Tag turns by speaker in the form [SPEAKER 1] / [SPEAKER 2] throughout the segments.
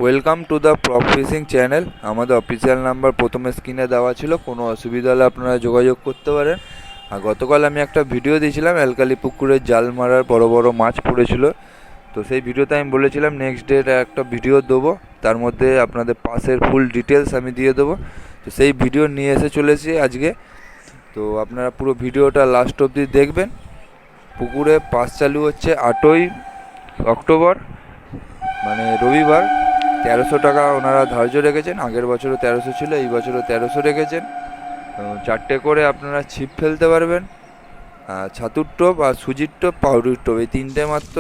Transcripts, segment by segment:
[SPEAKER 1] Welcome to the prop fishing channel. আমাদের official number প্রথমে স্ক্রিনে দেওয়া ছিল, কোনো অসুবিধা হলে আপনারা যোগাযোগ করতে পারেন। আর গতকাল আমি একটা ভিডিও দিয়েছিলাম অ্যালকালি পুকুরে জাল মারার বড় বড় মাছ পড়েছিল। তো সেই ভিডিওতে আমি বলেছিলাম নেক্সট ডে একটা ভিডিও দেবো, তার মধ্যে আপনাদের পাসের ফুল ডিটেলস আমি দিয়ে দেবো। তো সেই ভিডিও নিয়ে এসে চলেছি আজকে। তো আপনারা পুরো ভিডিওটা লাস্ট অবধি দেখবেন। পুকুরে পাস চালু হচ্ছে 8ই অক্টোবর, মানে রবিবার। 1300 টাকা ওনারা ধার্য রেখেছেন। আগের বছরও 1300 ছিল, এই বছরও 1300 রেখেছেন। 4টে করে আপনারা ছিপ ফেলতে পারবেন, ছাতুর টোপ আর সুজির টোপ, পাউরুর টোপ, এই 3টে মাত্র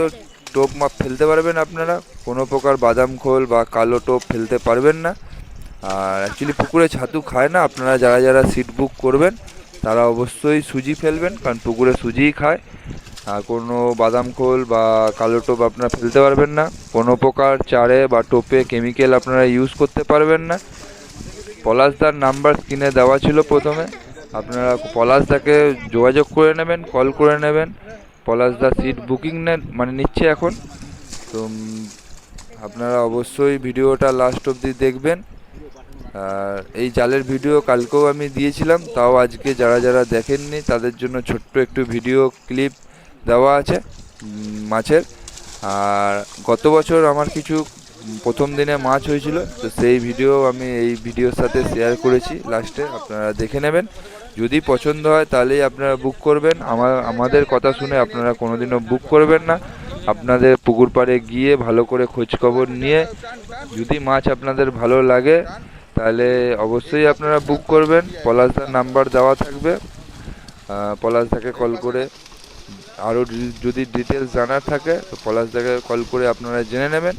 [SPEAKER 1] টোপ মাপ ফেলতে পারবেন আপনারা। কোনো প্রকার বাদাম খোল বা কালো টোপ ফেলতে পারবেন না। আর অ্যাকচুয়ালি পুকুরে ছাতু খায় না। আপনারা যারা যারা সিট বুক করবেন তারা অবশ্যই সুজি ফেলবেন, কারণ পুকুরে সুজিই খায়। আর কোনো বাদাম খোল বা কালো টোপ আপনারা ফেলতে পারবেন না। কোনো প্রকার চারে বা টোপে কেমিক্যাল আপনারা ইউজ করতে পারবেন না। পলাশদার নাম্বার স্ক্রিনে দেওয়া ছিল প্রথমে, আপনারা পলাশদাকে যোগাযোগ করে নেবেন, কল করে নেবেন। পলাশদা সিট বুকিং নিচ্ছে এখন। তো আপনারা অবশ্যই ভিডিওটা লাস্ট অবধি দেখবেন। আর এই জালের ভিডিও কালকেও আমি দিয়েছিলাম, তাও আজকে যারা যারা দেখেননি তাদের জন্য ছোট্ট একটু ভিডিও ক্লিপ দেওয়া আছে মাছের। আর গত বছর আমার কিছু প্রথম দিনে মাছ হয়েছিল, তো সেই ভিডিও আমি এই ভিডিওর সাথে শেয়ার করেছি লাস্টে, আপনারা দেখে নেবেন। যদি পছন্দ হয় তাহলেই আপনারা বুক করবেন। আমাদের কথা শুনে আপনারা কোনোদিনও বুক করবেন না। আপনাদের পুকুর পাড়ে গিয়ে ভালো করে খোঁজখবর নিয়ে যদি মাছ আপনাদের ভালো লাগে তাহলে অবশ্যই আপনারা বুক করবেন। পলাশদার নাম্বার দেওয়া থাকবে, পলাশদাকে কল করে আরও যদি ডিটেলস জানার থাকে তো পলাশদাকে কল করে আপনারা জেনে নেবেন।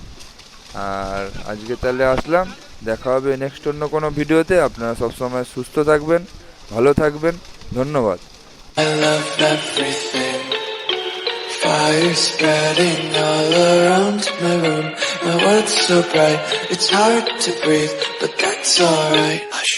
[SPEAKER 1] আর আজকে তাহলে আসলাম, দেখা হবে নেক্সট অন্য কোনো ভিডিওতে। আপনারা সবসময় সুস্থ থাকবেন, ভালো থাকবেন। ধন্যবাদ। Fire spreading all around my room. My world's so bright, it's hard to breathe, but that's alright. Hush.